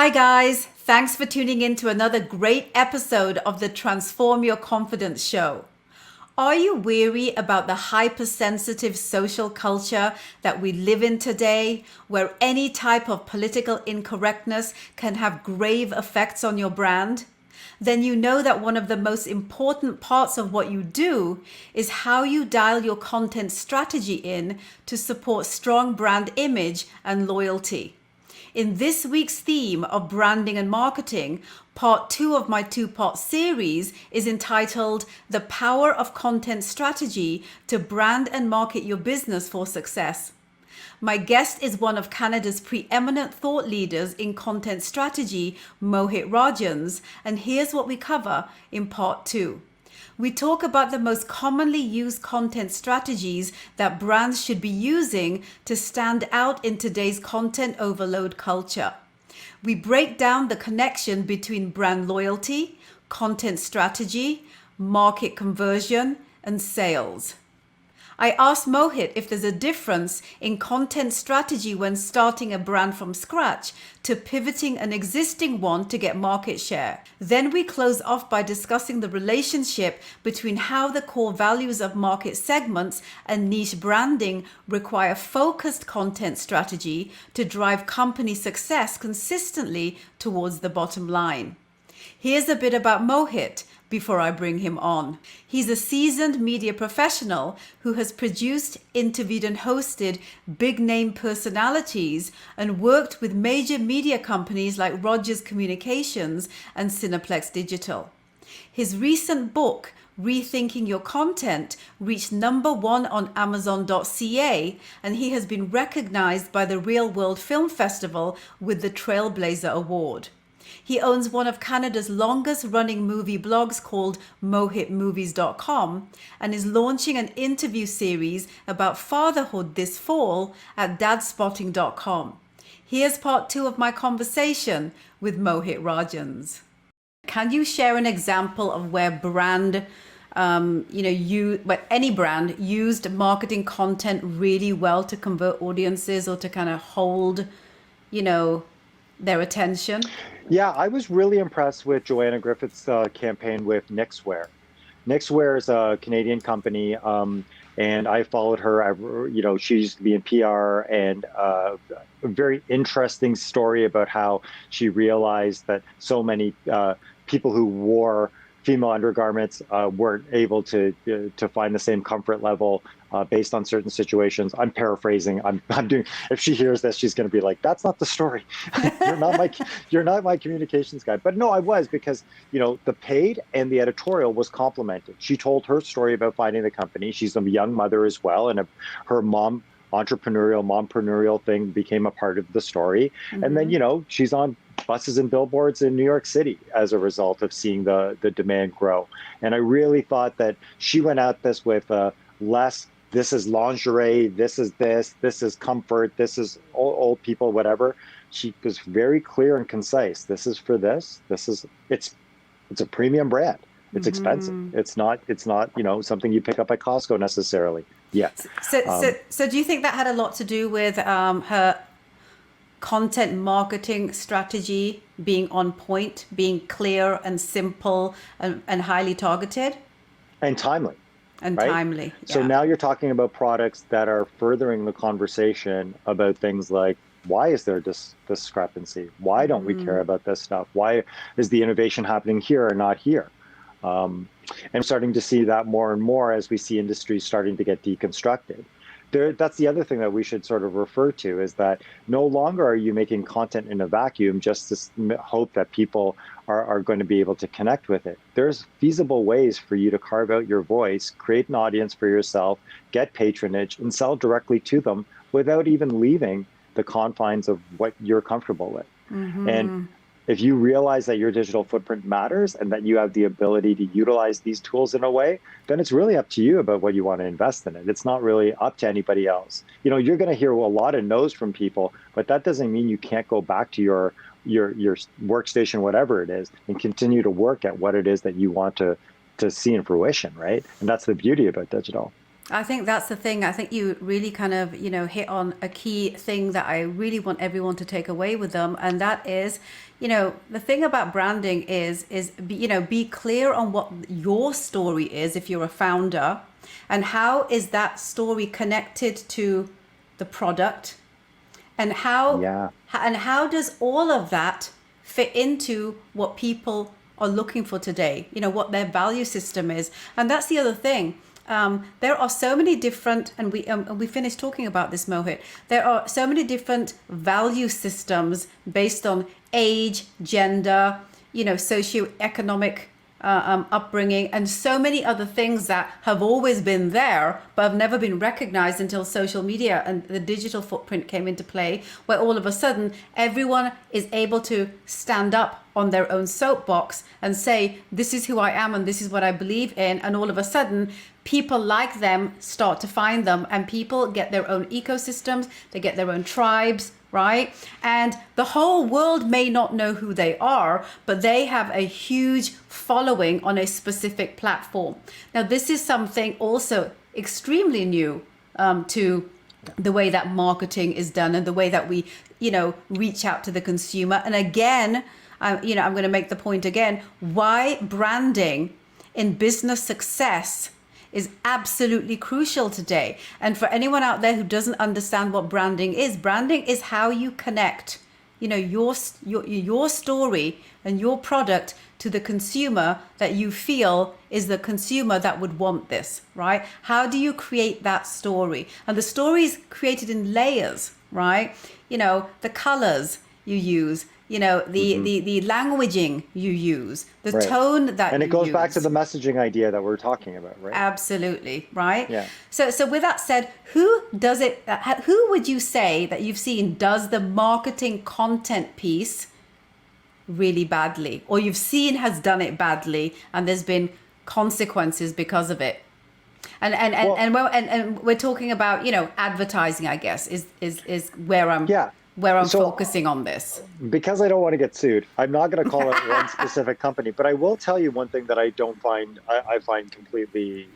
Hi, guys. Thanks for tuning in to another great episode of the Transform Your Confidence show. Are you weary about the hypersensitive social culture that we live in today, where any type of political incorrectness can have grave effects on your brand? Then you know that one of the most important parts of what you do is how you dial your content strategy in to support strong brand image and loyalty. In this week's theme of branding and marketing, part 2 of my 2-part series is entitled The Power of Content Strategy to Brand and Market Your Business for Success. My guest is one of Canada's preeminent thought leaders in content strategy, Mohit Rajhans, and here's what we cover in part 2. We talk about the most commonly used content strategies that brands should be using to stand out in today's content overload culture. We break down the connection between brand loyalty, content strategy, market conversion, and sales. I asked Mohit if there's a difference in content strategy when starting a brand from scratch to pivoting an existing one to get market share. Then we close off by discussing the relationship between how the core values of market segments and niche branding require focused content strategy to drive company success consistently towards the bottom line. Here's a bit about Mohit before I bring him on. He's a seasoned media professional who has produced, interviewed, and hosted big name personalities and worked with major media companies like Rogers Communications and Cineplex Digital. His recent book, Rethinking Your Content, reached #1 on Amazon.ca, and he has been recognized by the Real World Film Festival with the Trailblazer Award. He owns one of Canada's longest running movie blogs called mohitmovies.com and is launching an interview series about fatherhood this fall at dadspotting.com. Here's part 2 of my conversation with Mohit Rajhans. Can you share an example of where brand, any brand used marketing content really well to convert audiences or to kind of hold, their attention? Yeah, I was really impressed with Joanna Griffith's campaign with Nixwear. Nixwear is a Canadian company, and I followed her. She used to be in PR, and a very interesting story about how she realized that so many people who wore female undergarments weren't able to find the same comfort level based on certain situations. I'm paraphrasing. I'm doing. If she hears this, she's going to be like, "That's not the story. you're not my communications guy." But no, I was, because the paid and the editorial was complemented. She told her story about finding the company. She's a young mother as well, and her mompreneur thing became a part of the story. Mm-hmm. And then she's on buses and billboards in New York City as a result of seeing the demand grow. And I really thought that she went at this with less, this is lingerie, this is comfort, this is old people, whatever. She was very clear and concise. This is for this. It's a premium brand. It's expensive. It's not something you pick up at Costco necessarily. Yeah. So do you think that had a lot to do with her content marketing strategy being on point, being clear and simple and highly targeted? And timely. And right? timely. Yeah. So now you're talking about products that are furthering the conversation about things like, why is there this discrepancy? Why don't we care about this stuff? Why is the innovation happening here and not here? And starting to see that more and more as we see industries starting to get deconstructed. That's the other thing that we should sort of refer to, is that no longer are you making content in a vacuum just to hope that people are going to be able to connect with it. There's feasible ways for you to carve out your voice, create an audience for yourself, get patronage, and sell directly to them without even leaving the confines of what you're comfortable with. Mm-hmm. And if you realize that your digital footprint matters and that you have the ability to utilize these tools in a way, then it's really up to you about what you want to invest in it. It's not really up to anybody else. You're going to hear a lot of no's from people, but that doesn't mean you can't go back to your workstation, whatever it is, and continue to work at what it is that you want to see in fruition, right? And that's the beauty about digital. I think that's the thing. I think you really kind of, hit on a key thing that I really want everyone to take away with them. And that is, the thing about branding be clear on what your story is if you're a founder, and how is that story connected to the product, and Yeah. how does all of that fit into what people are looking for today, what their value system is. And that's the other thing. There are so many different, and we finished talking about this, Mohit. There are so many different value systems based on age, gender, socioeconomic upbringing, and so many other things that have always been there but have never been recognized until social media and the digital footprint came into play, where all of a sudden everyone is able to stand up on their own soapbox and say, this is who I am and this is what I believe in. And all of a sudden people like them start to find them, and people get their own ecosystems, they get their own tribes, right? And the whole world may not know who they are, but they have a huge following on a specific platform. Now, this is something also extremely new to the way that marketing is done and the way that we, reach out to the consumer. And again, I'm going to make the point again, why branding in business success is absolutely crucial today. And for anyone out there who doesn't understand what branding is how you connect, your story and your product to the consumer that you feel is the consumer that would want this, right? How do you create that story? And the story is created in layers, right? The colors you use, the languaging you use, the Right. tone that you use. And it goes back to the messaging idea that we're talking about, right? Absolutely, right? Yeah. So with that said, who would you say that you've seen does the marketing content piece really badly, or you've seen has done it badly and there's been consequences because of it? And we're talking about, advertising, I guess, is where I'm focusing on this. Because I don't want to get sued, I'm not going to call it one specific company, but I will tell you one thing that I find completely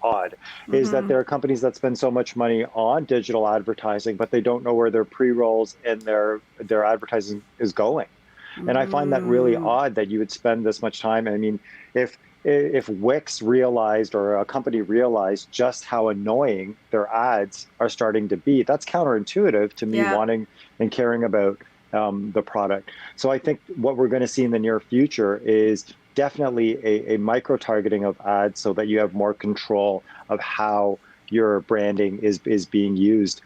odd, is that there are companies that spend so much money on digital advertising, but they don't know where their pre-rolls and their advertising is going. And I find that really odd that you would spend this much time. I mean, if Wix realized, or a company realized, just how annoying their ads are starting to be, that's counterintuitive to me wanting and caring about the product. So I think what we're going to see in the near future is definitely a micro-targeting of ads, so that you have more control of how your branding is being used.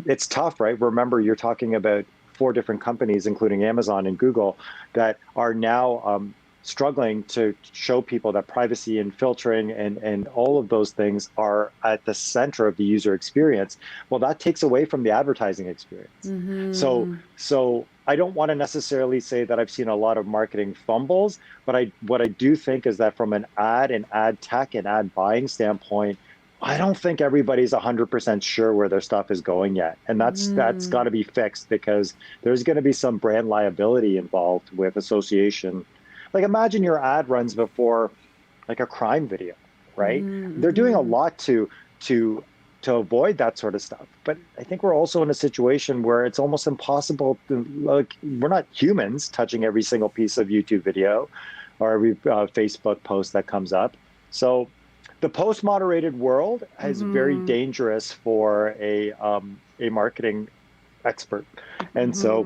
It's tough, right? Remember, you're talking about 4 different companies, including Amazon and Google, that are now struggling to show people that privacy and filtering and all of those things are at the center of the user experience. Well, that takes away from the advertising experience. So I don't want to necessarily say that I've seen a lot of marketing fumbles, but what I do think is that from an ad tech and ad buying standpoint, I don't think everybody's 100% sure where their stuff is going yet. And that's got to be fixed, because there's going to be some brand liability involved with association. Like, imagine your ad runs before like a crime video, right? They're doing a lot to avoid that sort of stuff. But I think we're also in a situation where it's almost impossible to, like, we're not humans touching every single piece of YouTube video or every Facebook post that comes up. So the post-moderated world is very dangerous for a marketing expert. And so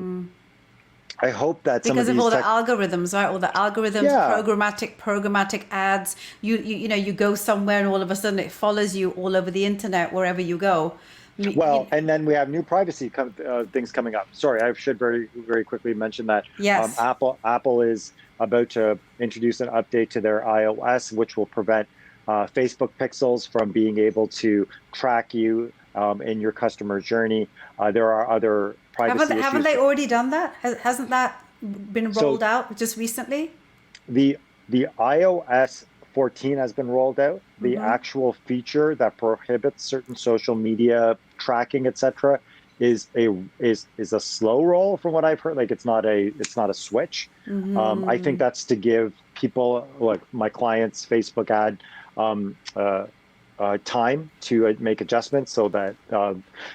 I hope that some because of of all these the algorithms, right? All the algorithms, programmatic ads. You go somewhere and all of a sudden it follows you all over the internet wherever you go. Well, and then we have new privacy things coming up. Sorry, I should very, very quickly mention that. Yes. Apple is about to introduce an update to their iOS, which will prevent Facebook pixels from being able to track you in your customer journey. There are other privacy issues. Haven't they already done that? Hasn't that been rolled out just recently? The iOS 14 has been rolled out. The actual feature that prohibits certain social media tracking, etc., is a slow roll from what I've heard. Like, it's not a switch. I think that's to give people, like my clients, Facebook ad time to make adjustments so that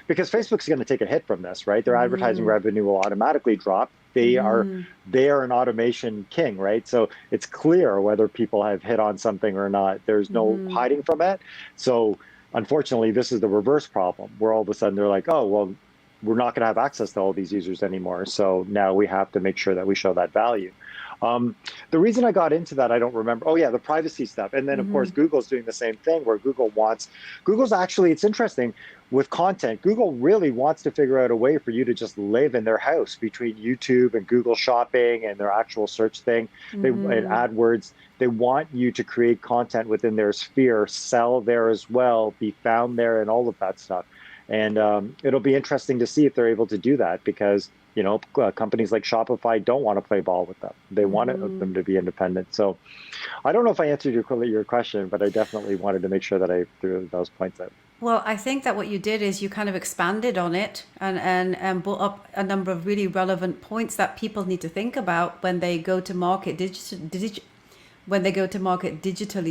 because Facebook's going to take a hit from this, right? Their advertising revenue will automatically drop. They are an automation king, right? So it's clear whether people have hit on something or not. There's no hiding from it. So unfortunately, this is the reverse problem, where all of a sudden they're like, oh, well, we're not going to have access to all these users anymore. So now we have to make sure that we show that value. The reason I got into that, I don't remember. Oh yeah, the privacy stuff. And then of course, Google's doing the same thing, where Google's actually, it's interesting with content. Google really wants to figure out a way for you to just live in their house between YouTube and Google Shopping and their actual search thing, and AdWords. They want you to create content within their sphere, sell there as well, be found there, and all of that stuff. And it'll be interesting to see if they're able to do that, because companies like Shopify don't want to play ball with them. They want them to be independent. So I don't know if I answered your question, but I definitely wanted to make sure that I threw those points out. Well, I think that what you did is you kind of expanded on it and brought up a number of really relevant points that people need to think about when they go to market digitally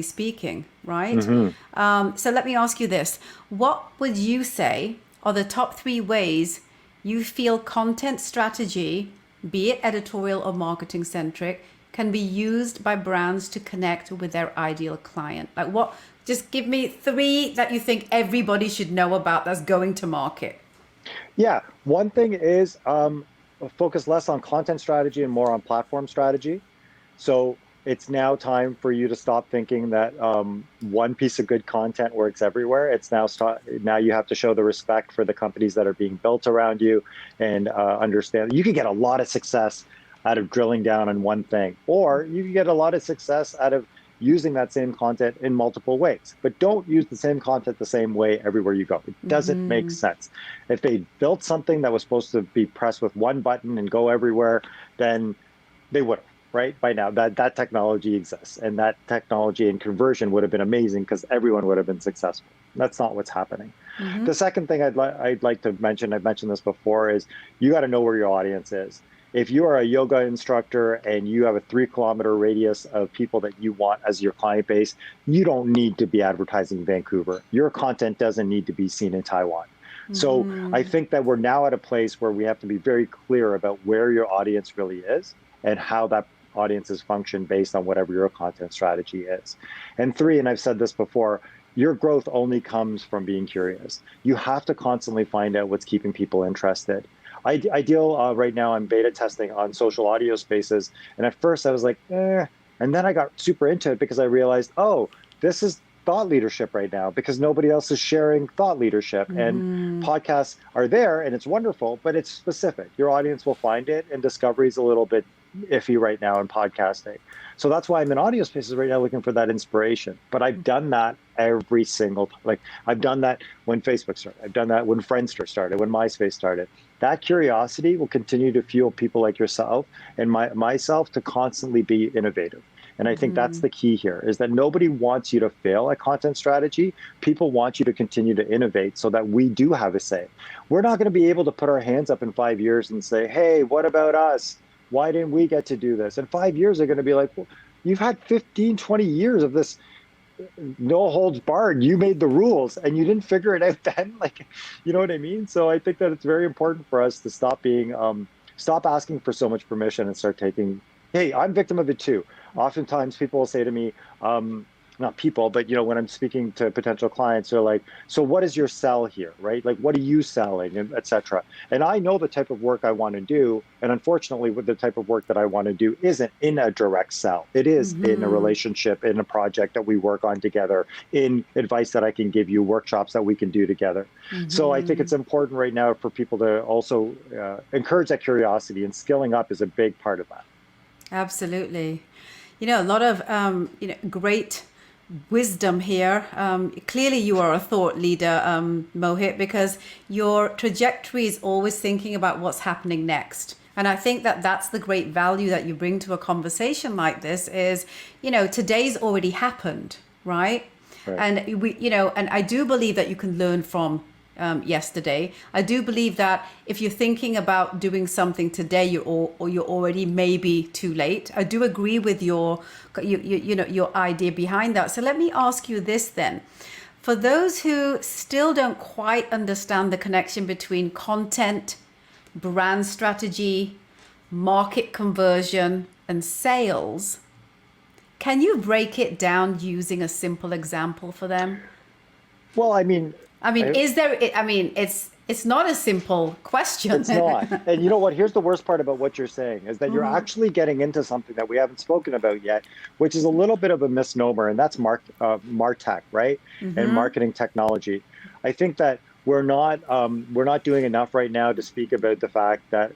speaking, right? So let me ask you this. What would you say are the top 3 ways you feel content strategy, be it editorial or marketing centric, can be used by brands to connect with their ideal client? Like what, just give me 3 that you think everybody should know about that's going to market. Yeah, one thing is focus less on content strategy and more on platform strategy. So it's now time for you to stop thinking that one piece of good content works everywhere. It's now you have to show the respect for the companies that are being built around you, and understand you can get a lot of success out of drilling down on one thing, or you can get a lot of success out of using that same content in multiple ways. But don't use the same content the same way everywhere you go. It doesn't make sense. If they built something that was supposed to be pressed with one button and go everywhere, then they would have. Right by now, that technology exists, and that technology and conversion would have been amazing because everyone would have been successful. That's not what's happening. The second thing I'd like to mention, I've mentioned this before, is you got to know where your audience is. If you are a yoga instructor and you have a 3-kilometer radius of people that you want as your client base, you don't need to be advertising Vancouver. Your content doesn't need to be seen in Taiwan. So I think that we're now at a place where we have to be very clear about where your audience really is and how that audiences function based on whatever your content strategy is. And 3, and I've said this before, your growth only comes from being curious. You have to constantly find out what's keeping people interested. I deal right now, I'm beta testing on social audio spaces. And at first I was like, and then I got super into it because I realized, oh, this is thought leadership right now, because nobody else is sharing thought leadership. And podcasts are there and it's wonderful, but it's specific. Your audience will find it, and discovery is a little bit iffy right now in podcasting. So that's why I'm in audio spaces right now looking for that inspiration. But I've done that every single time. Like I've done that when Facebook started. I've done that when Friendster started, when MySpace started. That curiosity will continue to fuel people like yourself and myself to constantly be innovative. And I think that's the key here, is that nobody wants you to fail at content strategy. People want you to continue to innovate so that we do have a say. We're not going to be able to put our hands up in 5 years and say, hey, what about us? Why didn't we get to do this? And 5 years are going to be like, well, you've had 15, 20 years of this no holds barred. You made the rules and you didn't figure it out then. Like, you know what I mean? So I think that it's very important for us to stop asking for so much permission and start taking, hey, I'm victim of it too. Oftentimes people will say to me, not people, but when I'm speaking to potential clients, they're like, so what is your sell here, right? Like, what are you selling, and et cetera. And I know the type of work I want to do. And unfortunately, with the type of work that I want to do isn't in a direct sell. It is in a relationship, in a project that we work on together, in advice that I can give you, workshops that we can do together. So I think it's important right now for people to also encourage that curiosity, and skilling up is a big part of that. Absolutely. A lot of, great wisdom here. Clearly you are a thought leader, Mohit, because your trajectory is always thinking about what's happening next. And I think that that's the great value that you bring to a conversation like this is, today's already happened, right? And we, and I do believe that you can learn from yesterday. I do believe that if you're thinking about doing something today, you're already maybe too late. I do agree with your idea behind that. So let me ask you this then. For those who still don't quite understand the connection between content, brand strategy, market conversion, and sales, can you break it down using a simple example for them? Well, I mean, Is there, it's not a simple question. it's not. And you know what? Here's the worst part about what you're saying is that you're actually getting into something that we haven't spoken about yet, which is a little bit of a misnomer, and that's MarTech, right? And marketing technology. I think that we're not doing enough right now to speak about the fact that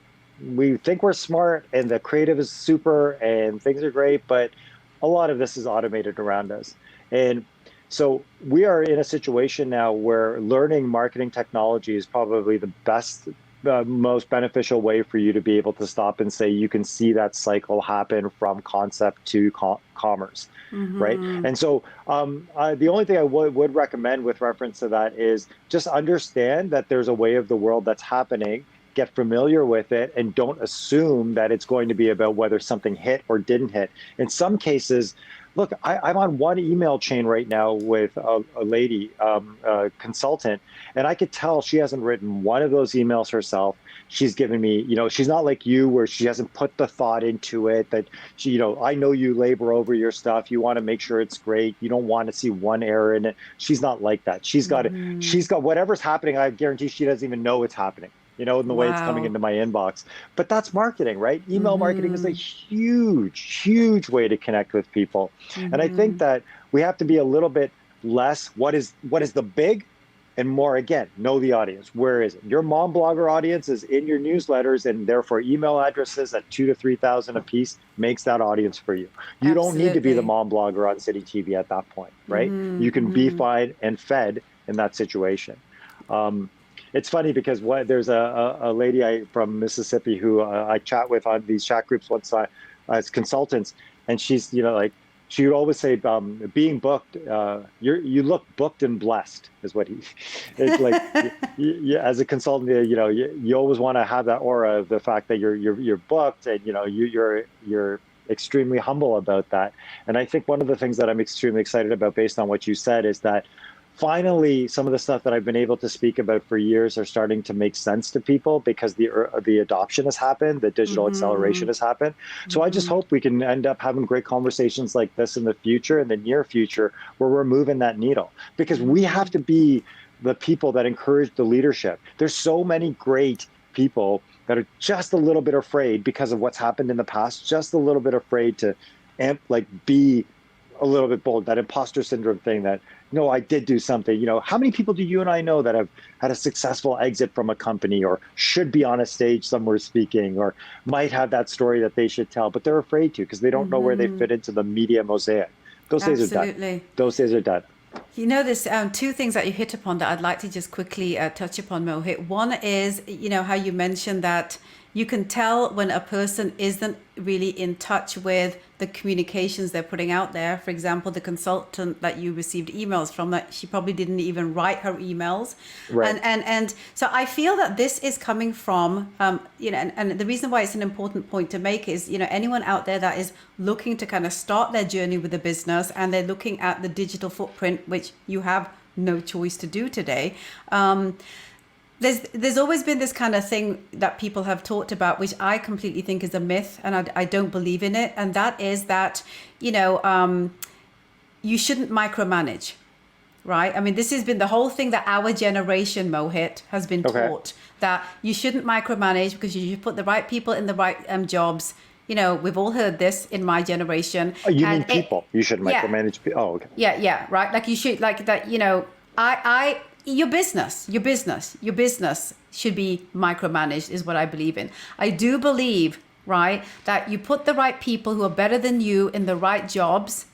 we think we're smart and the creative is super and things are great, but a lot of this is automated around us. And so we are in a situation now where learning marketing technology is probably the best, most beneficial way for you to be able to stop and say you can see that cycle happen from concept to commerce, right? And so the only thing I would recommend with reference to that is just understand that there's a way of the world that's happening. Get familiar with it and don't assume that it's going to be about whether something hit or didn't hit. In some cases, look, I'm on one email chain right now with a lady, a consultant, and I could tell she hasn't written one of those emails herself. She's given me, she's not like you where she hasn't put the thought into it that she, I know you labor over your stuff. You want to make sure it's great. You don't want to see one error in it. She's not like that. She's got whatever's happening. I guarantee she doesn't even know it's happening. In the way it's coming into my inbox. But that's marketing, right? Email marketing is a huge, huge way to connect with people. And I think that we have to be a little bit less, what is the big, and more, again, know the audience. Where is it? Your mom blogger audience is in your newsletters, and therefore email addresses at 2,000 to 3,000 a piece makes that audience for you. You don't need to be the mom blogger on City TV at that point, right? You can be fine and fed in that situation. It's funny because there's a lady from Mississippi who I chat with on these chat groups once as consultants, and she's she would always say, being booked, you look booked and blessed is what it's like. As a consultant, you always want to have that aura of the fact that you're booked, and you're extremely humble about that. And I think one of the things that I'm extremely excited about, based on what you said, is that finally, some of the stuff that I've been able to speak about for years are starting to make sense to people because the adoption has happened, the digital acceleration has happened. So I just hope we can end up having great conversations like this in the future, in the near future, where we're moving that needle. Because we have to be the people that encourage the leadership. There's so many great people that are just a little bit afraid because of what's happened in the past, just a little bit afraid to be a little bit bold, that imposter syndrome thing that, no, I did do something. How many people do you and I know that have had a successful exit from a company, or should be on a stage somewhere speaking, or might have that story that they should tell, but they're afraid to because they don't know where they fit into the media mosaic. Those days are done. Those days are done. There's two things that you hit upon that I'd like to just quickly touch upon, Mohit. One is, how you mentioned that you can tell when a person isn't really in touch with the communications they're putting out there. For example, the consultant that you received emails from, that she probably didn't even write her emails. Right. And so I feel that this is coming from, and the reason why it's an important point to make is, anyone out there that is looking to kind of start their journey with the business, and they're looking at the digital footprint, which you have no choice to do today. There's always been this kind of thing that people have talked about, which I completely think is a myth, and I don't believe in it. And that is that, you shouldn't micromanage, right? I mean, this has been the whole thing that our generation, Mohit, has been taught, that you shouldn't micromanage because you should put the right people in the right jobs. We've all heard this in my generation. Oh, you mean people? You shouldn't micromanage people. Oh, okay. Yeah, right. Like you should, like that, your business should be micromanaged, is what I believe in. I do believe, right, that you put the right people who are better than you in the right jobs,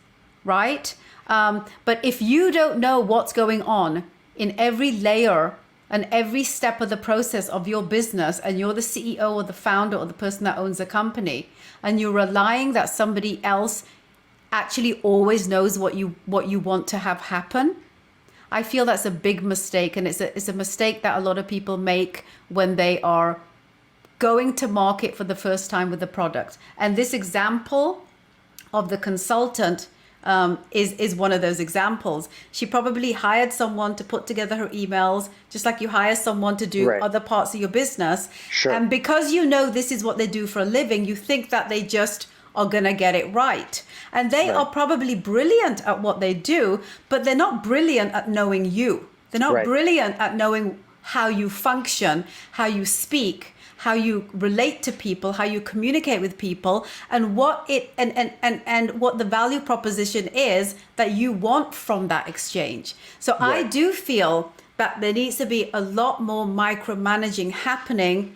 right? But if you don't know what's going on in every layer and every step of the process of your business, and you're the CEO or the founder or the person that owns a company, and you're relying that somebody else actually always knows what you want to have happen, I feel that's a big mistake, and it's a mistake that a lot of people make when they are going to market for the first time with the product. And this example of the consultant is one of those examples. She probably hired someone to put together her emails, just like you hire someone to do Right. other parts of your business. Sure. And because you know this is what they do for a living, you think that they just are going to get it right. And they Right. are probably brilliant at what they do, but they're not brilliant at knowing you. They're not Right. brilliant at knowing how you function, how you speak, how you relate to people, how you communicate with people, and what what the value proposition is that you want from that exchange. So I Right. do feel that there needs to be a lot more micromanaging happening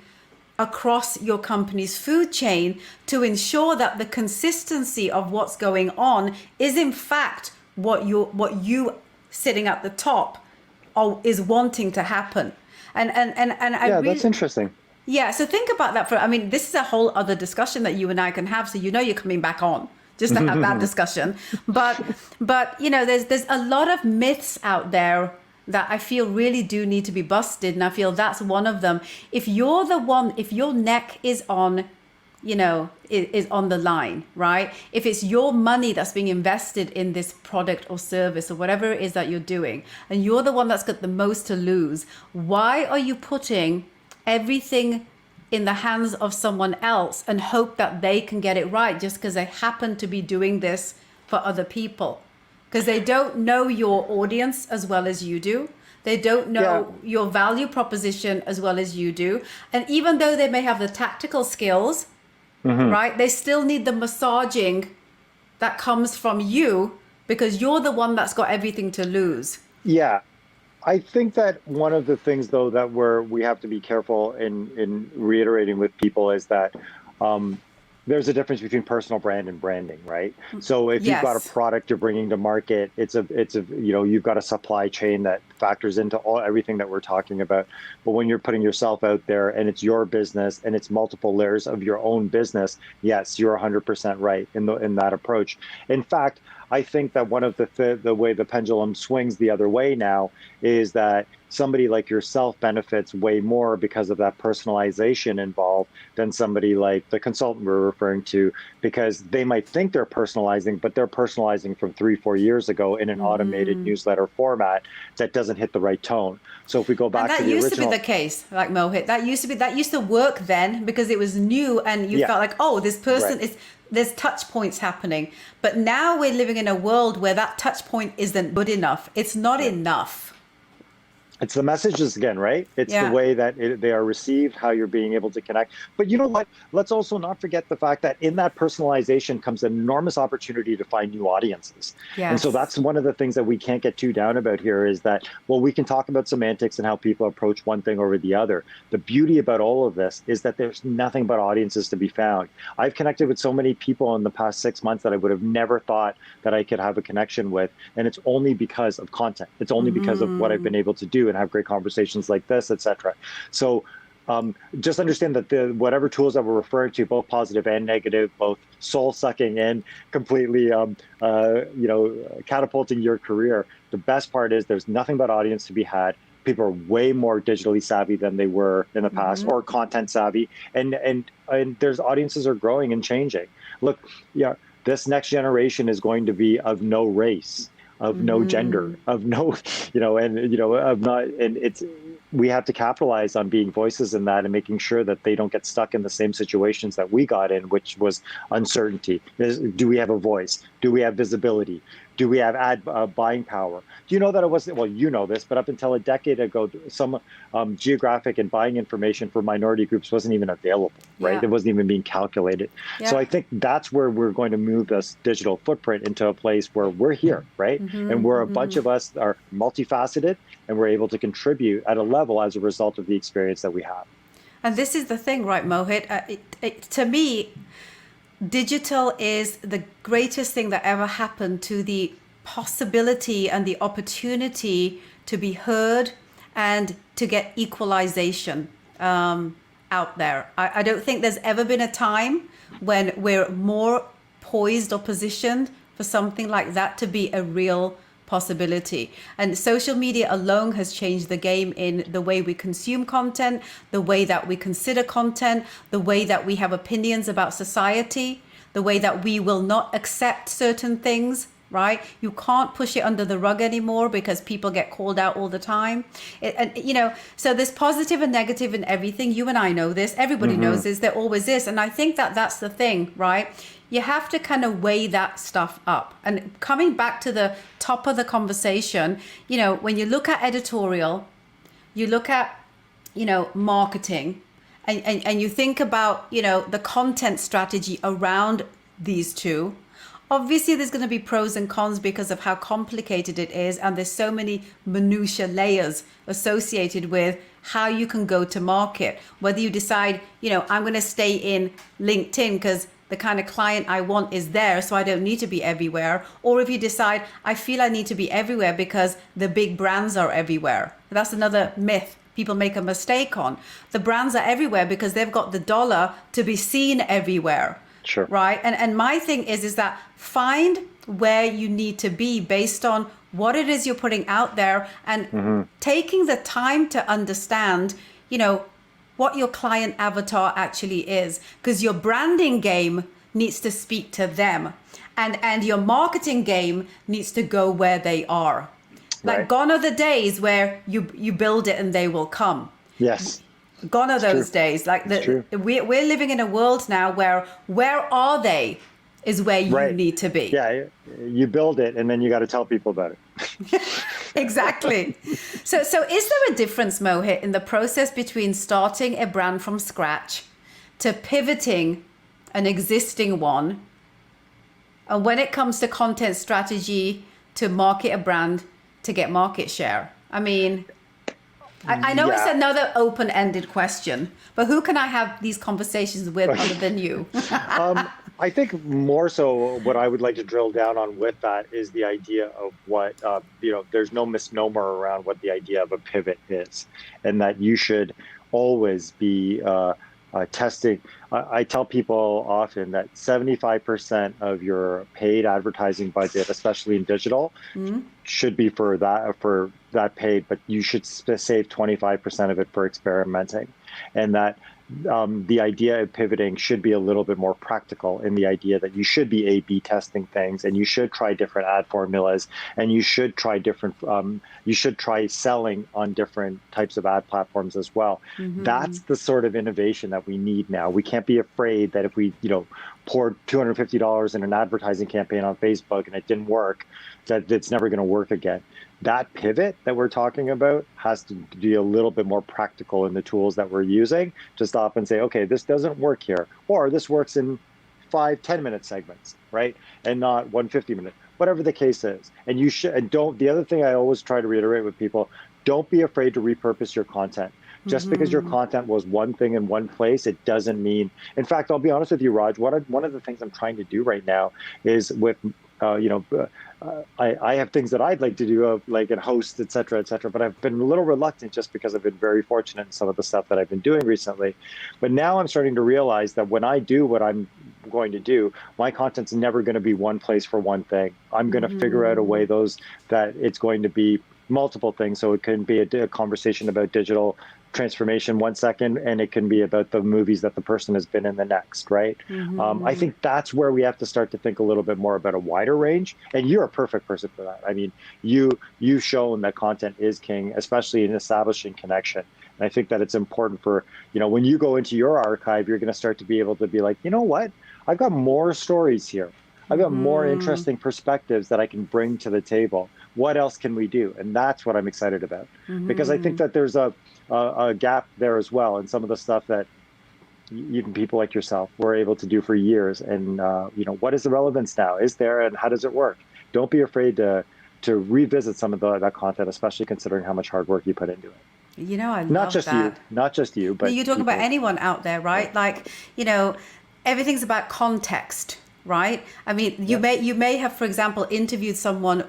across your company's food chain to ensure that the consistency of what's going on is in fact what you sitting at the top is wanting to happen. And I Yeah, really, that's interesting. yeah, so think about that I mean, this is a whole other discussion that you and I can have. So you're coming back on just to have that discussion. But there's a lot of myths out there that I feel really do need to be busted, and I feel that's one of them. If your neck is on, is on the line, right? If it's your money that's being invested in this product or service or whatever it is that you're doing, and you're the one that's got the most to lose, why are you putting everything in the hands of someone else and hope that they can get it right just because they happen to be doing this for other people? Because they don't know your audience as well as you do. They don't know your value proposition as well as you do. And even though they may have the tactical skills, right, they still need the massaging that comes from you because you're the one that's got everything to lose. Yeah. I think that one of the things, though, that we have to be careful in reiterating with people is that there's a difference between personal brand and branding, right? So if you've got a product you're bringing to market, you've got a supply chain that factors into everything that we're talking about. But when you're putting yourself out there and it's your business and it's multiple layers of your own business, yes, you're 100% right in that approach. In fact, I think that one of the way the pendulum swings the other way now is that somebody like yourself benefits way more because of that personalization involved than somebody like the consultant we're referring to, because they might think they're personalizing, but they're personalizing from 3-4 years ago in an automated newsletter format that doesn't hit the right tone. So if we go back to the original, that used to be the case, like Mohit. That used to work then because it was new and you felt like, oh, this person is. There's touch points happening. But now we're living in a world where that touch point isn't good enough. It's not enough. It's the messages again, right? It's the way that they are received, how you're being able to connect. But you know what? Let's also not forget the fact that in that personalization comes an enormous opportunity to find new audiences. Yes. And so that's one of the things that we can't get too down about here is that, well, we can talk about semantics and how people approach one thing over the other. The beauty about all of this is that there's nothing but audiences to be found. I've connected with so many people in the past 6 months that I would have never thought that I could have a connection with. And it's only because of content. It's only because of what I've been able to do and have great conversations like this, etc. So just understand that whatever tools that we're referring to, both positive and negative, both soul sucking and completely catapulting your career, the best part is there's nothing but audience to be had. People are way more digitally savvy than they were in the past, or content savvy, and there's audiences are growing and changing. Look, this next generation is going to be of no race, of no gender, of no, of not, and we have to capitalize on being voices in that and making sure that they don't get stuck in the same situations that we got in, which was uncertainty. Do we have a voice? Do we have visibility? Do we have ad buying power? Do you know that it wasn't, well, you know this, but up until a decade ago, some geographic and buying information for minority groups wasn't even available, right? Yeah. It wasn't even being calculated. Yeah. So I think that's where we're going to move this digital footprint into a place where we're here, right? And we're a bunch of us are multifaceted and we're able to contribute at a level as a result of the experience that we have. And this is the thing, right, Mohit? To me, digital is the greatest thing that ever happened to the possibility and the opportunity to be heard and to get equalization out there. I don't think there's ever been a time when we're more poised or positioned for something like that to be a real possibility. And social media alone has changed the game in the way we consume content, the way that we consider content, the way that we have opinions about society, the way that we will not accept certain things right? You can't push it under the rug anymore because people get called out all the time. So there's positive and negative in everything. You and I know this. Everybody knows this. There always is. And I think that that's the thing, right? You have to kind of weigh that stuff up. And coming back to the top of the conversation, when you look at editorial, you look at, marketing, and you think about, the content strategy around these two. Obviously, there's going to be pros and cons because of how complicated it is. And there's so many minutia layers associated with how you can go to market. Whether you decide, I'm going to stay in LinkedIn because the kind of client I want is there, so I don't need to be everywhere. Or if you decide, I feel I need to be everywhere because the big brands are everywhere. That's another myth people make a mistake on. The brands are everywhere because they've got the dollar to be seen everywhere. Sure. Right. And my thing is that find where you need to be based on what it is you're putting out there, and taking the time to understand, what your client avatar actually is, because your branding game needs to speak to them, and your marketing game needs to go where they are. Like, right. Gone are the days where you build it and they will come. Yes. Gone are those true. days. Like we're living in a world now where are they is where you right. need to be. Yeah, you build it and then you got to tell people about it. Exactly. So is there a difference, Mohit, in the process between starting a brand from scratch to pivoting an existing one, and when it comes to content strategy to market a brand to get market share? I mean, I know it's another open-ended question, but who can I have these conversations with other than you? I think more so what I would like to drill down on with that is the idea of what, there's no misnomer around what the idea of a pivot is, and that you should always be testing. I tell people often that 75% of your paid advertising budget, especially in digital, should be for that paid, but you should save 25% of it for experimenting. And that the idea of pivoting should be a little bit more practical, in the idea that you should be A/B testing things, and you should try different ad formulas, and you should try selling on different types of ad platforms as well. That's the sort of innovation that we need now. We can't be afraid that if we, poured $250 in an advertising campaign on Facebook and it didn't work, that it's never going to work again. That pivot that we're talking about has to be a little bit more practical in the tools that we're using to stop and say, okay, this doesn't work here, or this works in 5-10 minute segments, right? And not 150-minute, whatever the case is. And you should, and don't, the other thing I always try to reiterate with people, don't be afraid to repurpose your content. Just because your content was one thing in one place, it doesn't mean. In fact, I'll be honest with you, Raj. One of the things I'm trying to do right now is with, I have things that I'd like to do, like a host, et cetera, but I've been a little reluctant just because I've been very fortunate in some of the stuff that I've been doing recently. But now I'm starting to realize that when I do what I'm going to do, my content's never going to be one place for one thing. I'm going to figure out a way that it's going to be multiple things. So it can be a conversation about digital transformation 1 second, and it can be about the movies that the person has been in the next, right? I think that's where we have to start to think a little bit more about a wider range. And you're a perfect person for that. I mean, you've shown that content is king, especially in establishing connection. And I think that it's important for, when you go into your archive, you're going to start to be able to be like, you know what? I've got more stories here. I've got more interesting perspectives that I can bring to the table. What else can we do? And that's what I'm excited about, because I think that there's a gap there as well in some of the stuff that even people like yourself were able to do for years. And what is the relevance now? Is there, and how does it work? Don't be afraid to revisit some of that content, especially considering how much hard work you put into it. I love that. Not just you, but you're talking about anyone out there, right? Like, everything's about context, right? I mean, you may have, for example, interviewed someone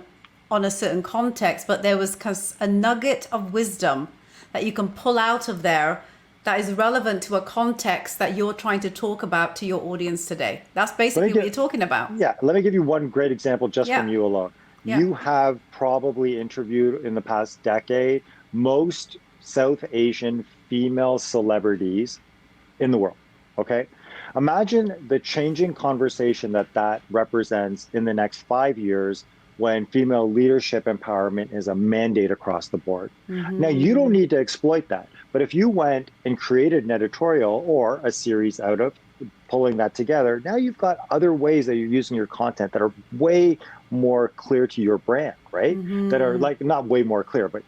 on a certain context, but there was a nugget of wisdom that you can pull out of there that is relevant to a context that you're trying to talk about to your audience today. That's basically what you're talking about. Yeah. Let me give you one great example just from you alone. Yeah. You have probably interviewed in the past decade most South Asian female celebrities in the world. Okay. Imagine the changing conversation that that represents in the next 5 years when female leadership empowerment is a mandate across the board. Now, you don't need to exploit that, but if you went and created an editorial or a series out of pulling that together, now you've got other ways that you're using your content that are way more clear to your brand, right? That are like not way more clear, but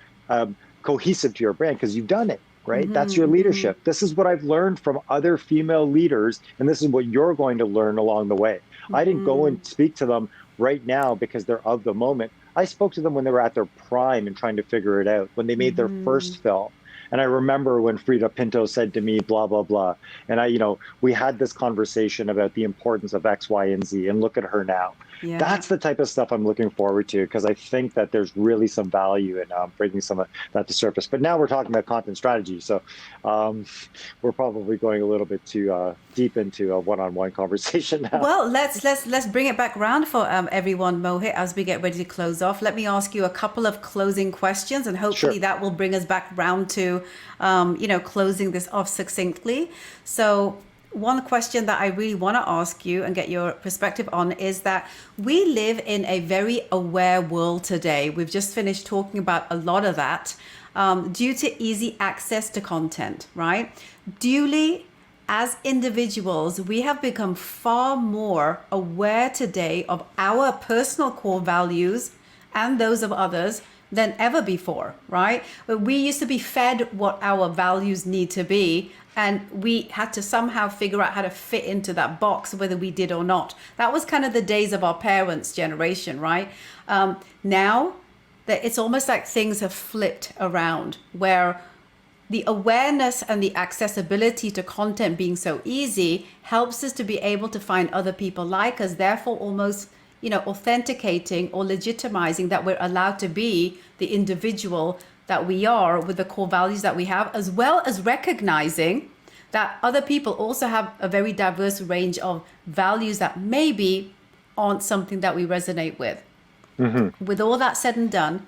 cohesive to your brand because you've done it. Right? That's your leadership. This is what I've learned from other female leaders, and this is what you're going to learn along the way. I didn't go and speak to them right now because they're of the moment. I spoke to them when they were at their prime and trying to figure it out, when they made their first film. And I remember when Frida Pinto said to me, blah, blah, blah. And we had this conversation about the importance of X, Y, and Z, and look at her now. Yeah. That's the type of stuff I'm looking forward to, because I think that there's really some value in bringing some of that to surface. But now we're talking about content strategy, so we're probably going a little bit too deep into a one-on-one conversation now. Well, let's bring it back around for everyone, Mohit, as we get ready to close off. Let me ask you a couple of closing questions, and hopefully that will bring us back round to closing this off succinctly. So one question that I really want to ask you and get your perspective on is that we live in a very aware world today. We've just finished talking about a lot of that due to easy access to content, right? Duly, as individuals, we have become far more aware today of our personal core values and those of others than ever before, right? We used to be fed what our values need to be, and we had to somehow figure out how to fit into that box, whether we did or not. That was kind of the days of our parents' generation, right? Now, that it's almost like things have flipped around, where the awareness and the accessibility to content being so easy helps us to be able to find other people like us, therefore almost authenticating or legitimizing that we're allowed to be the individual that we are with the core values that we have, as well as recognizing that other people also have a very diverse range of values that maybe aren't something that we resonate with. With all that said and done,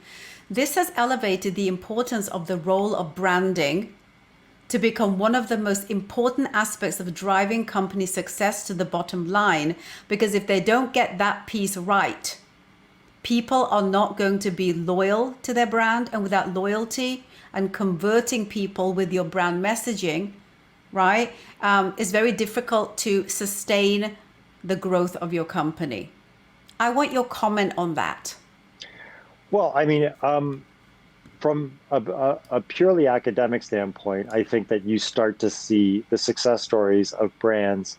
this has elevated the importance of the role of branding to become one of the most important aspects of driving company success to the bottom line. Because if they don't get that piece right, people are not going to be loyal to their brand. And without loyalty and converting people with your brand messaging, right, it's very difficult to sustain the growth of your company. I want your comment on that. Well, I mean, from a purely academic standpoint, I think that you start to see the success stories of brands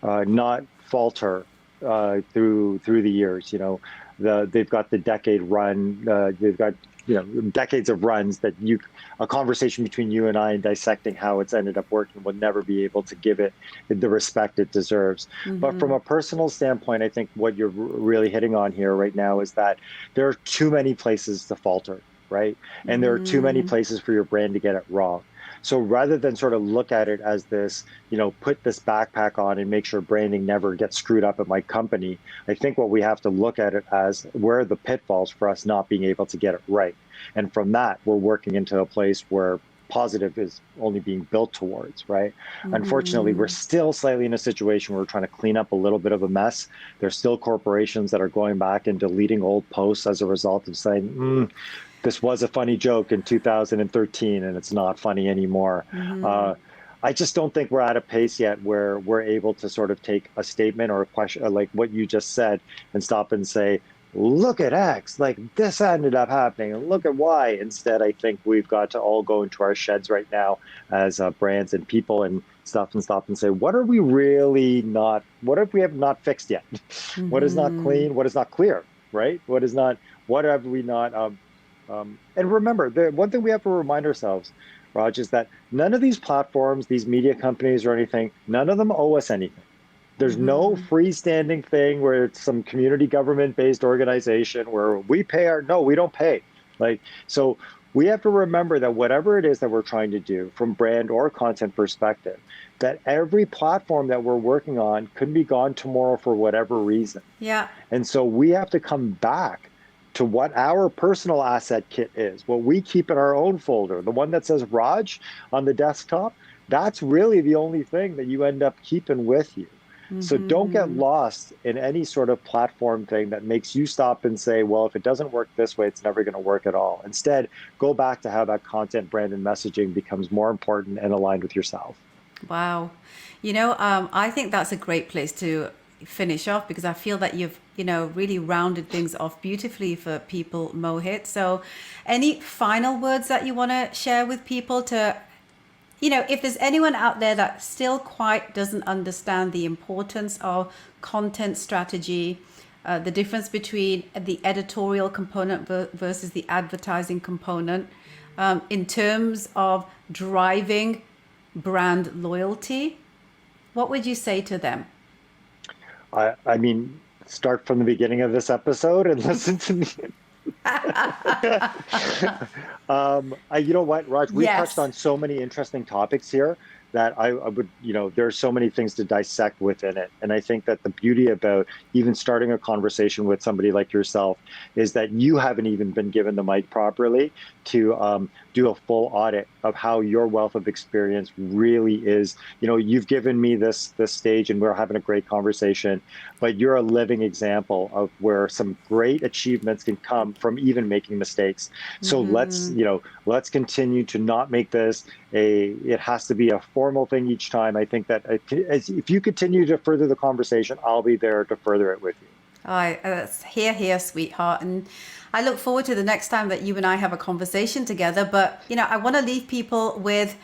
not falter through the years. They've got the decade run. They've got decades of runs that a conversation between you and I and dissecting how it's ended up working will never be able to give it the respect it deserves. But from a personal standpoint, I think what you're really hitting on here right now is that there are too many places to falter, right? And there are too many places for your brand to get it wrong. So rather than sort of look at it as this, put this backpack on and make sure branding never gets screwed up at my company, I think what we have to look at it as, where are the pitfalls for us not being able to get it right? And from that, we're working into a place where positive is only being built towards, right? Unfortunately, we're still slightly in a situation where we're trying to clean up a little bit of a mess. There's still corporations that are going back and deleting old posts as a result of saying, this was a funny joke in 2013 and it's not funny anymore. I just don't think we're at a pace yet where we're able to sort of take a statement or a question like what you just said and stop and say, look at X, like this ended up happening, and look at Y. Instead, I think we've got to all go into our sheds right now as brands and people and stop and say, what have we have not fixed yet? What is not clean? What is not clear, right? What have we not... and remember, the one thing we have to remind ourselves, Raj, is that none of these platforms, these media companies or anything, none of them owe us anything. There's no freestanding thing where it's some community government-based organization where we don't pay. So we have to remember that whatever it is that we're trying to do from brand or content perspective, that every platform that we're working on could be gone tomorrow for whatever reason. Yeah. And so we have to come back to what our personal asset kit is, what we keep in our own folder, the one that says Raj on the desktop. that's really the only thing that you end up keeping with you. So don't get Mm-hmm. lost in any sort of platform thing that makes you stop and say, well, if it doesn't work this way, it's never going to work at all. Instead, go back to how that content, brand, and messaging becomes more important and aligned with yourself. Wow. I think that's a great place to finish off because I feel that you've, really rounded things off beautifully for people, Mohit. So, any final words that you want to share with people to, if there's anyone out there that still quite doesn't understand the importance of content strategy, the difference between the editorial component versus the advertising component, in terms of driving brand loyalty, what would you say to them? I mean, start from the beginning of this episode and listen to me. You know what, Raj, we've touched Yes. on so many interesting topics here that I would, there's so many things to dissect within it. And I think that the beauty about even starting a conversation with somebody like yourself is that you haven't even been given the mic properly to do a full audit of how your wealth of experience really is. You've given me this stage and we're having a great conversation, but you're a living example of where some great achievements can come from even making mistakes. So Mm-hmm. let's continue to not make this it has to be a formal thing each time. I think that if you continue to further the conversation, I'll be there to further it with you. I Hear, hear, sweetheart. And I look forward to the next time that you and I have a conversation together. But, I want to leave people with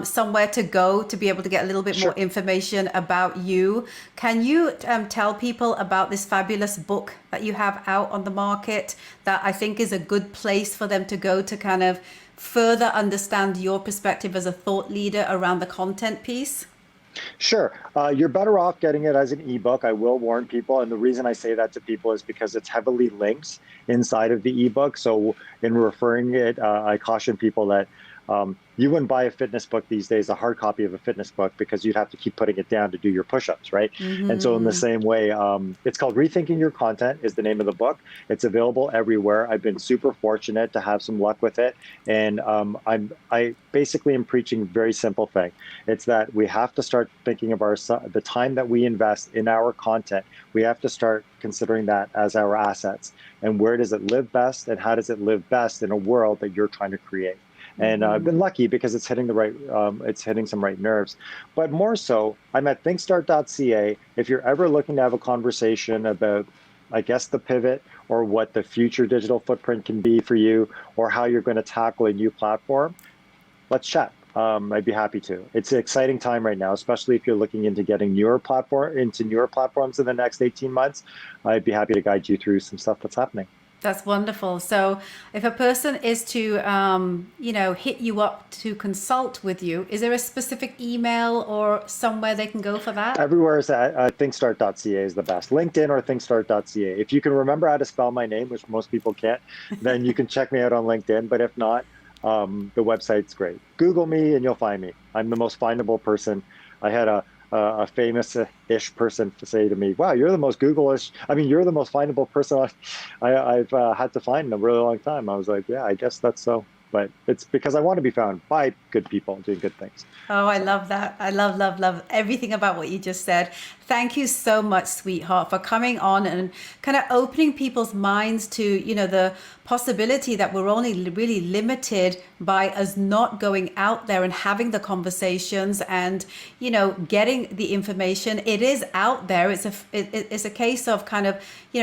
somewhere to go to be able to get a little bit more Sure. information about you. Can you tell people about this fabulous book that you have out on the market that I think is a good place for them to go to kind of further understand your perspective as a thought leader around the content piece? Sure. You're better off getting it as an ebook. I will warn people. And the reason I say that to people is because it's heavily linked inside of the ebook. So, in referring it, I caution people that you wouldn't buy a fitness book these days, a hard copy of a fitness book, because you'd have to keep putting it down to do your push-ups, right? And so in the Mm-hmm. same way, it's called Rethinking Your Content is the name of the book. It's available everywhere. I've been super fortunate to have some luck with it. And I basically am preaching a very simple thing. It's that we have to start thinking of the time that we invest in our content. We have to start considering that as our assets. And where does it live best? And how does it live best in a world that you're trying to create? And I've been lucky because it's hitting it's hitting some right nerves. But more so, I'm at thinkstart.ca. If you're ever looking to have a conversation about, I guess, the pivot or what the future digital footprint can be for you, or how you're going to tackle a new platform, let's chat. I'd be happy to. It's an exciting time right now, especially if you're looking into getting newer platforms in the next 18 months. I'd be happy to guide you through some stuff that's happening. That's wonderful. So, if a person is to, hit you up to consult with you, is there a specific email or somewhere they can go for that? Everywhere is at thinkstart.ca is the best. LinkedIn or thinkstart.ca. If you can remember how to spell my name, which most people can't, then you can check me out on LinkedIn. But if not, the website's great. Google me and you'll find me. I'm the most findable person. I had a famous-ish person to say to me, "Wow, you're the most Google-ish. I mean, you're the most findable person I've had to find in a really long time." I was like, "Yeah, I guess that's so." But it's because I want to be found by good people doing good things. Oh, I So. love that. I love, love, love everything about what you just said. Thank you so much, sweetheart, for coming on and kind of opening people's minds to, the possibility that we're only really limited by us not going out there and having the conversations and, getting the information. It is out there. It's a case of kind of,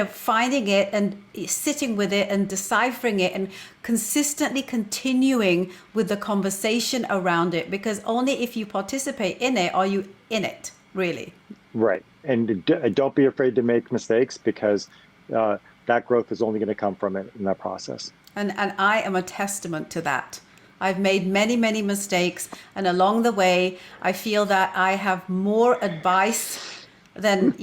finding it and sitting with it and deciphering it and consistently continuing with the conversation around it, because only if you participate in it are you in it, really. Right. And don't be afraid to make mistakes, because that growth is only going to come from it in that process. And I am a testament to that. I've made many, many mistakes, and along the way, I feel that I have more advice than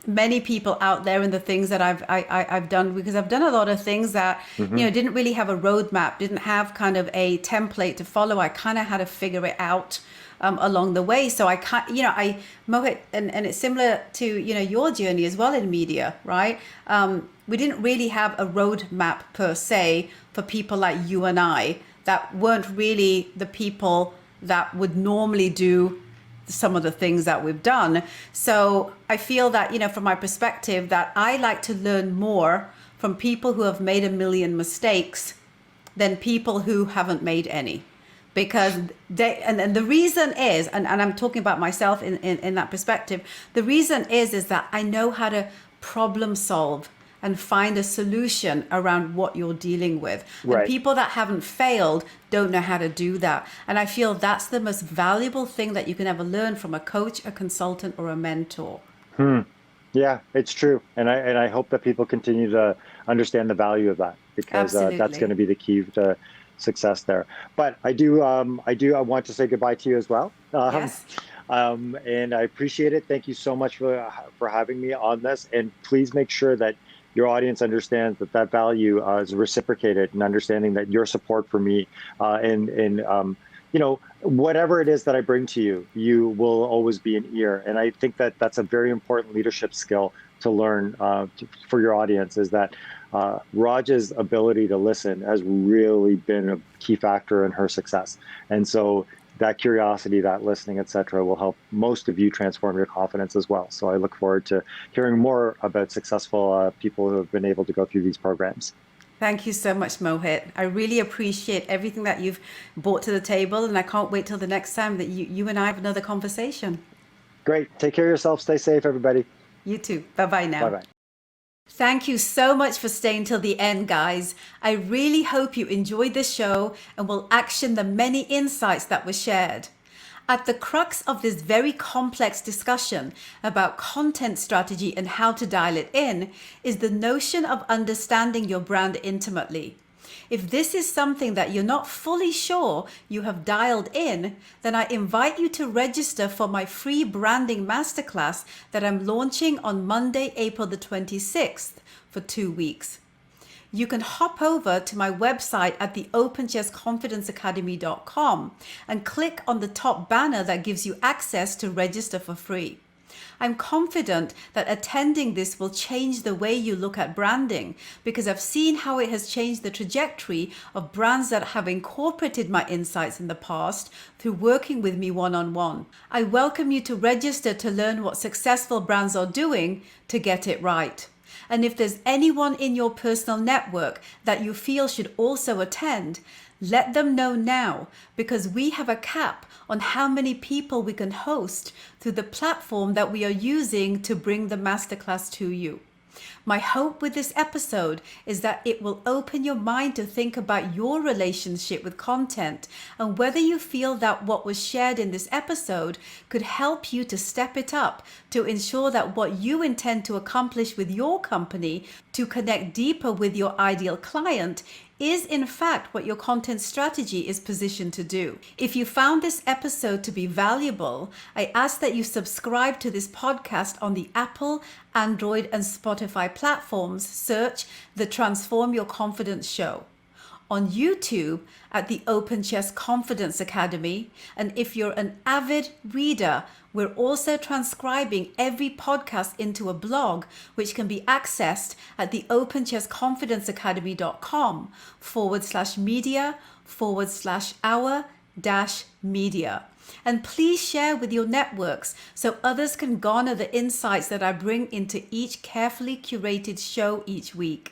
many people out there in the things that I've done, because I've done a lot of things that Hmm. didn't really have a roadmap, didn't have kind of a template to follow. I kind of had to figure it out along the way. So I can't, I Mohit, and it's similar to your journey as well in media, right? We didn't really have a roadmap per se for people like you and I that weren't really the people that would normally do some of the things that we've done. So I feel that, from my perspective, that I like to learn more from people who have made a million mistakes than people who haven't made any. Because and the reason is, and I'm talking about myself in that perspective, the reason is that I know how to problem solve and find a solution around what you're dealing with. Right. And people that haven't failed don't know how to do that. And I feel that's the most valuable thing that you can ever learn from a coach, a consultant, or a mentor. Yeah, it's true. And I hope that people continue to understand the value of that, because that's going to be the key to success there. But I want to say goodbye to you as well. Yes. And I appreciate it. Thank you so much for having me on this. And please make sure that your audience understands that value is reciprocated, and understanding that your support for me whatever it is that I bring to you, you will always be an ear. And I think that that's a very important leadership skill to learn for your audience, is that Raj's ability to listen has really been a key factor in her success. And so that curiosity, that listening, etc., will help most of you transform your confidence as well. So I look forward to hearing more about successful people who have been able to go through these programs. Thank you so much, Mohit. I really appreciate everything that you've brought to the table, and I can't wait till the next time that you and I have another conversation. Great. Take care of yourself. Stay safe, everybody. You too. Bye-bye now. Bye-bye. Thank you so much for staying till the end, guys. I really hope you enjoyed this show and will action the many insights that were shared. At the crux of this very complex discussion about content strategy and how to dial it in is the notion of understanding your brand intimately. If this is something that you're not fully sure you have dialed in, then I invite you to register for my free branding masterclass that I'm launching on Monday, April the 26th for 2 weeks. You can hop over to my website at the openchessconfidenceacademy.com and click on the top banner that gives you access to register for free. I'm confident that attending this will change the way you look at branding, because I've seen how it has changed the trajectory of brands that have incorporated my insights in the past through working with me one-on-one. I welcome you to register to learn what successful brands are doing to get it right. And if there's anyone in your personal network that you feel should also attend, let them know now, because we have a cap on how many people we can host through the platform that we are using to bring the masterclass to you. My hope with this episode is that it will open your mind to think about your relationship with content and whether you feel that what was shared in this episode could help you to step it up to ensure that what you intend to accomplish with your company to connect deeper with your ideal client is in fact what your content strategy is positioned to do. If you found this episode to be valuable, I ask that you subscribe to this podcast on the Apple, Android, and Spotify platforms. Search the Transform Your Confidence Show. On YouTube at the Open Chess Confidence Academy. And if you're an avid reader, we're also transcribing every podcast into a blog, which can be accessed at the openchessconfidenceacademy.com/media/our-media. And please share with your networks so others can garner the insights that I bring into each carefully curated show each week.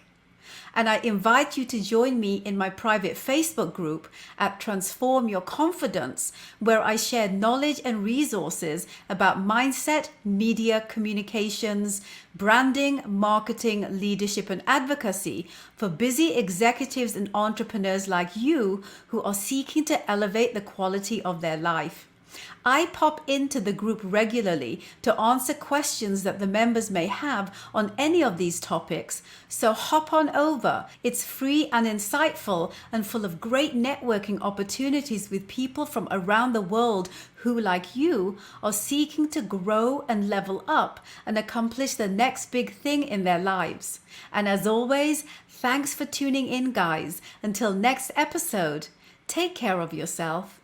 And I invite you to join me in my private Facebook group at Transform Your Confidence, where I share knowledge and resources about mindset, media, communications, branding, marketing, leadership, and advocacy for busy executives and entrepreneurs like you who are seeking to elevate the quality of their life. I pop into the group regularly to answer questions that the members may have on any of these topics, so hop on over. It's free and insightful and full of great networking opportunities with people from around the world who, like you, are seeking to grow and level up and accomplish the next big thing in their lives. And as always, thanks for tuning in, guys. Until next episode, take care of yourself.